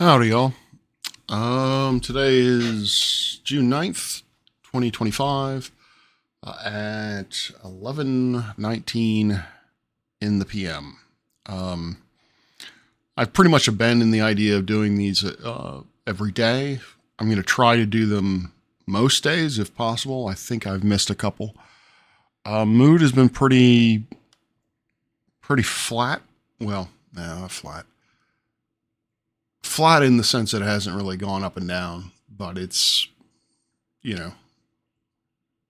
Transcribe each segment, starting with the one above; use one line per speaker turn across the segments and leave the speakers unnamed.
Howdy, y'all. Today is June 9th, 2025, at 11:19 in the PM. I've pretty much abandoned the idea of doing these every day. I'm going to try to do them most days if possible. I think I've missed a couple. Mood has been pretty flat. Well, no, not flat. Flat in the sense that it hasn't really gone up and down, but it's, you know,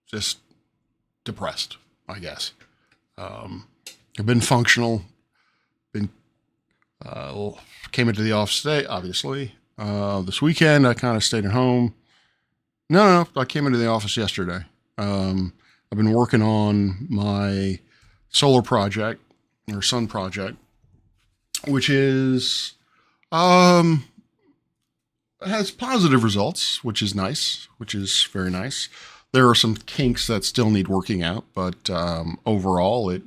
just depressed, I guess. I've been functional, been, came into the office today, obviously. This weekend, I kind of stayed at home. No, I came into the office yesterday. I've been working on my solar project, or sun project, which is, has positive results, which is nice, which is very nice. There are some kinks that still need working out, but overall, it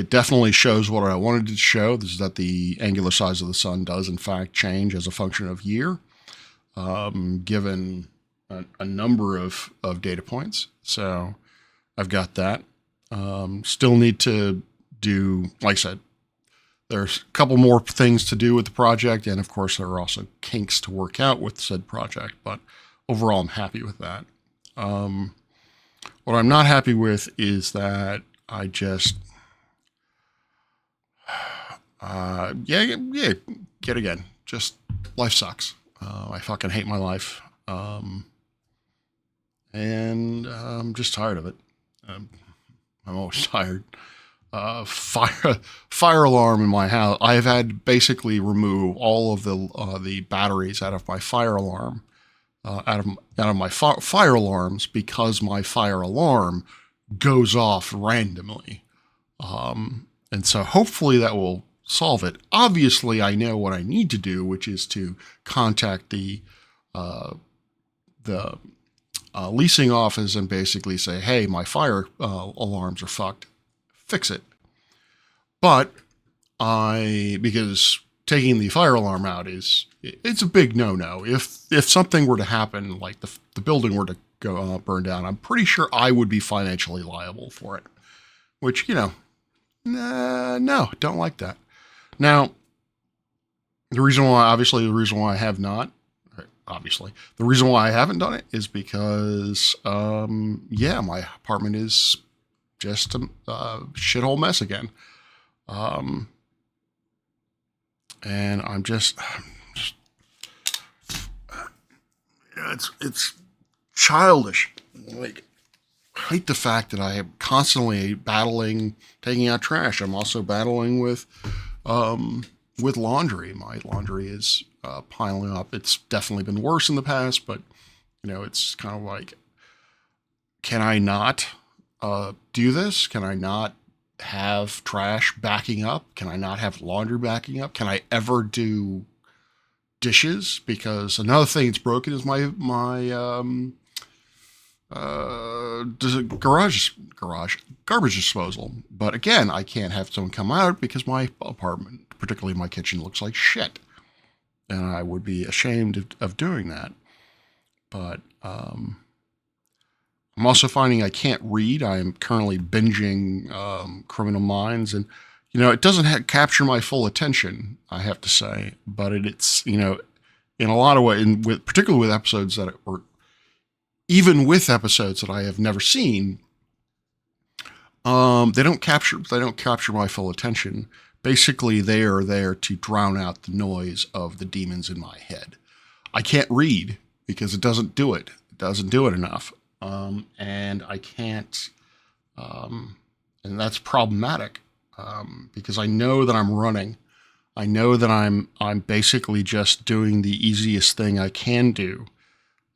definitely shows what I wanted to show. This is that the angular size of the sun does, in fact, change as a function of year, given a number of data points. So I've got that. Still need to do, like I said, there's a couple more things to do with the project, and of course, there are also kinks to work out with said project, but overall, I'm happy with that. What I'm not happy with is that I just, yet again, just life sucks. I fucking hate my life. And I'm just tired of it. I'm always tired. Fire alarm in my house. I've had to basically remove all of the batteries out of my fire alarm, out of my fire alarms, because my fire alarm goes off randomly. And so hopefully that will solve it. Obviously, I know what I need to do, which is to contact the leasing office and basically say, "Hey, my fire alarms are fucked. Fix it." But because taking the fire alarm out it's a big no-no. If something were to happen, like the building were to go burn down, I'm pretty sure I would be financially liable for it. Which, no, don't like that. Now, the reason why I have not, obviously, the reason why I haven't done it is because, my apartment is just a shithole mess again. And I'm just it's childish. Like, I hate the fact that I am constantly battling taking out trash. I'm also battling with laundry. My laundry is piling up. It's definitely been worse in the past, but it's kind of like, can I not do this? Can I not have trash backing up? Can I not have laundry backing up? Can I ever do dishes? Because another thing that's broken is my garbage disposal. But again, I can't have someone come out because my apartment, particularly my kitchen, looks like shit, and I would be ashamed of doing that. But I'm also finding I can't read. I am currently binging Criminal Minds, and it doesn't capture my full attention, I have to say. But it's in a lot of ways, particularly with episodes or even with episodes that I have never seen, they don't capture my full attention. Basically, they are there to drown out the noise of the demons in my head. I can't read because it doesn't do it. It doesn't do it enough. And I can't, and that's problematic, because I know that I'm running. I know that I'm basically just doing the easiest thing I can do,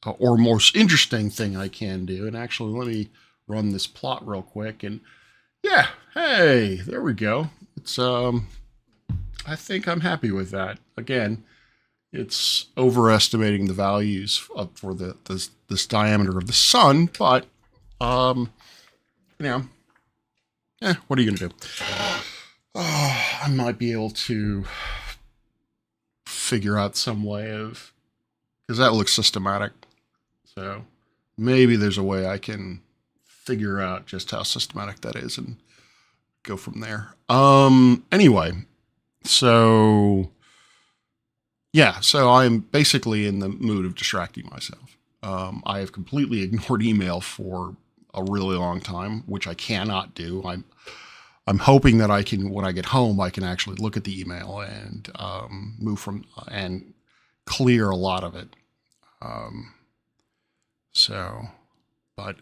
or most interesting thing I can do. And actually, let me run this plot real quick. And yeah, hey, there we go. It's, I think I'm happy with that. Again, it's overestimating the values for this diameter of the sun, but what are you gonna do? I might be able to figure out some way of, because that looks systematic. So maybe there's a way I can figure out just how systematic that is and go from there. Anyway, so yeah, so I'm basically in the mood of distracting myself. I have completely ignored email for a really long time, which I cannot do. I'm hoping that I can, when I get home, I can actually look at the email and move from and clear a lot of it. But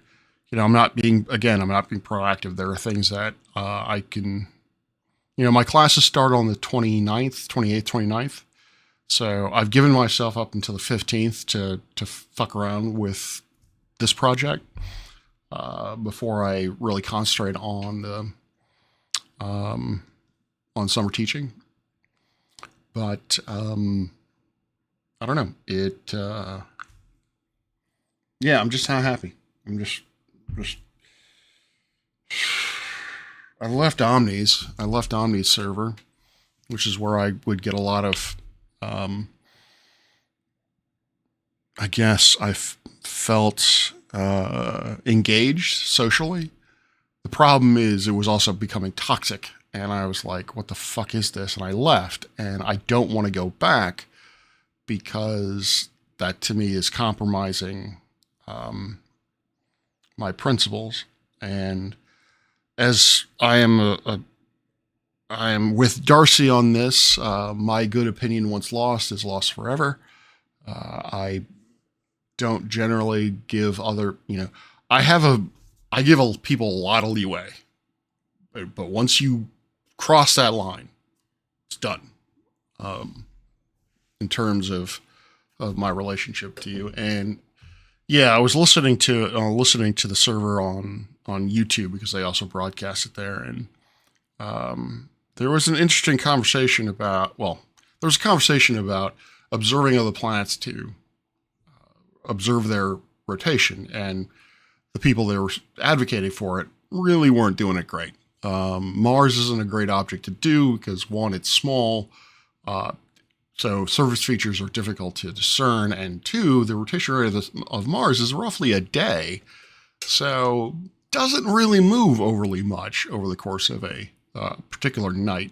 I'm not being proactive. There are things that I can, my classes start on the 29th, 28th, 29th. So I've given myself up until the 15th to fuck around with this project before I really concentrate on summer teaching. But I don't know. I'm just not happy. I'm just I left Omni's server, which is where I would get a lot of I guess I felt engaged socially. The problem is it was also becoming toxic, and I was like, what the fuck is this? And I left, and I don't want to go back because that to me is compromising my principles. And as I am with Darcy on this, my good opinion once lost is lost forever. I don't generally give I give people a lot of leeway, but once you cross that line, it's done. In terms of my relationship to you. And yeah, I was listening to the server on YouTube because they also broadcast it there. And there was an interesting conversation about observing other planets to observe their rotation, and the people that were advocating for it really weren't doing it great. Mars isn't a great object to do because, one, it's small, so surface features are difficult to discern, and two, the rotation rate of Mars is roughly a day, so doesn't really move overly much over the course of a particular night.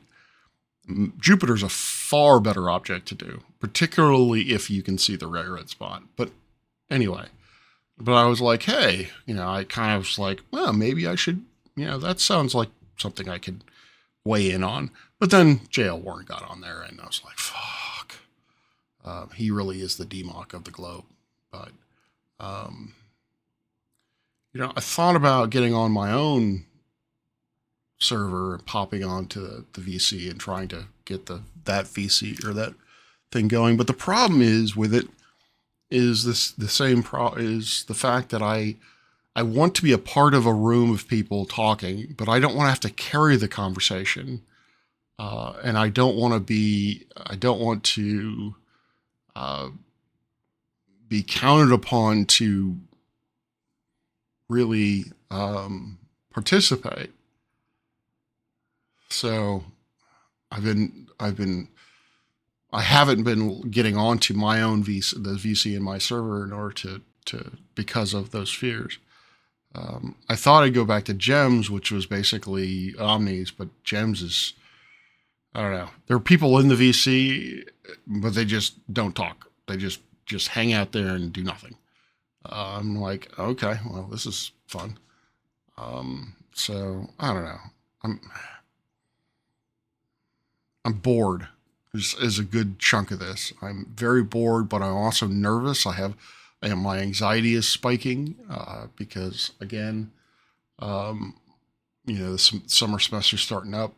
Jupiter's a far better object to do, particularly if you can see the red spot. But anyway, I was like, hey, I kind of was like, well, maybe I should, that sounds like something I could weigh in on. But then J.L. Warren got on there, and I was like, fuck. He really is the DMOC of the globe. But, I thought about getting on my own server and popping onto the VC and trying to get that VC or that thing going. But the problem is with it is is the fact that I want to be a part of a room of people talking, but I don't want to have to carry the conversation. And I don't want to be counted upon to really participate. So I haven't been getting onto my own the VC in my server in order to because of those fears. I thought I'd go back to GEMS, which was basically Omni's, but GEMS is, I don't know. There are people in the VC, but they just don't talk. They just hang out there and do nothing. I'm like, okay, well, this is fun. So I don't know. I'm bored. This is a good chunk of this. I'm very bored, but I'm also nervous. My anxiety is spiking because, again, the summer semester starting up,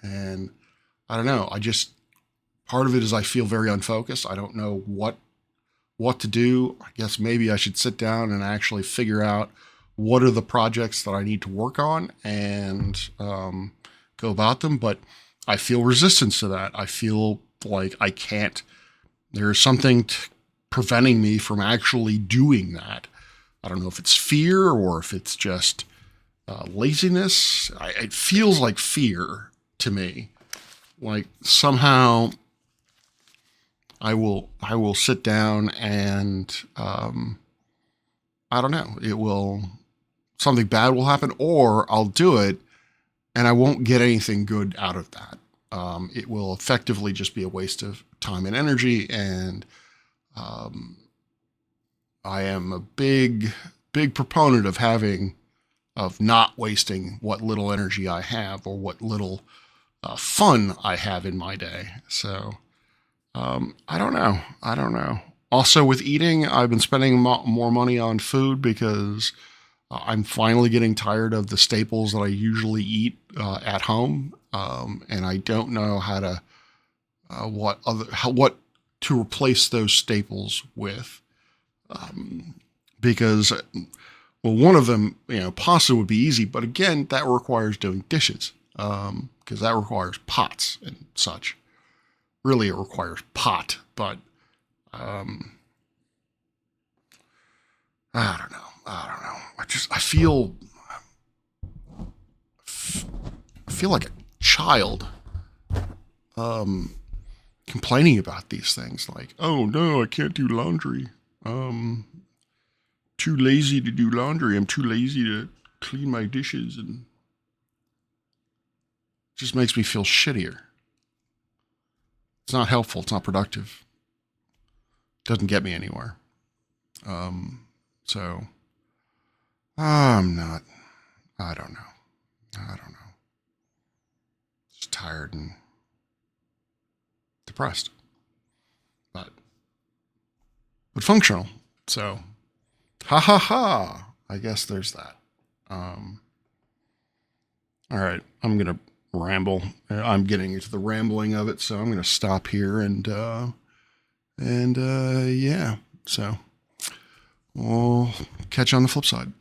and I don't know. Part of it is I feel very unfocused. I don't know what to do. I guess maybe I should sit down and actually figure out what are the projects that I need to work on and go about them. But I feel resistance to that. I feel like I can't. There's something preventing me from actually doing that. I don't know if it's fear or if it's just laziness. It feels like fear to me. Like somehow I will sit down and I don't know. Something bad will happen, or I'll do it and I won't get anything good out of that. It will effectively just be a waste of time and energy. And I am a big proponent of not wasting what little energy I have or what little fun I have in my day. So I don't know. Also, with eating, I've been spending more money on food because I'm finally getting tired of the staples that I usually eat at home, and I don't know how to what to replace those staples with, because well, one of them, pasta would be easy, but again, that requires doing dishes, because that requires pots and such. Really, it requires pot, but I don't know. I feel like a child, complaining about these things. Like, oh no, I can't do laundry. Too lazy to do laundry. I'm too lazy to clean my dishes, and it just makes me feel shittier. It's not helpful. It's not productive. It doesn't get me anywhere. So I'm not. I don't know. Just tired and depressed, but functional. So, ha ha ha. I guess there's that. All right, I'm gonna ramble. I'm getting into the rambling of it, so I'm gonna stop here and yeah. So we'll catch you on the flip side.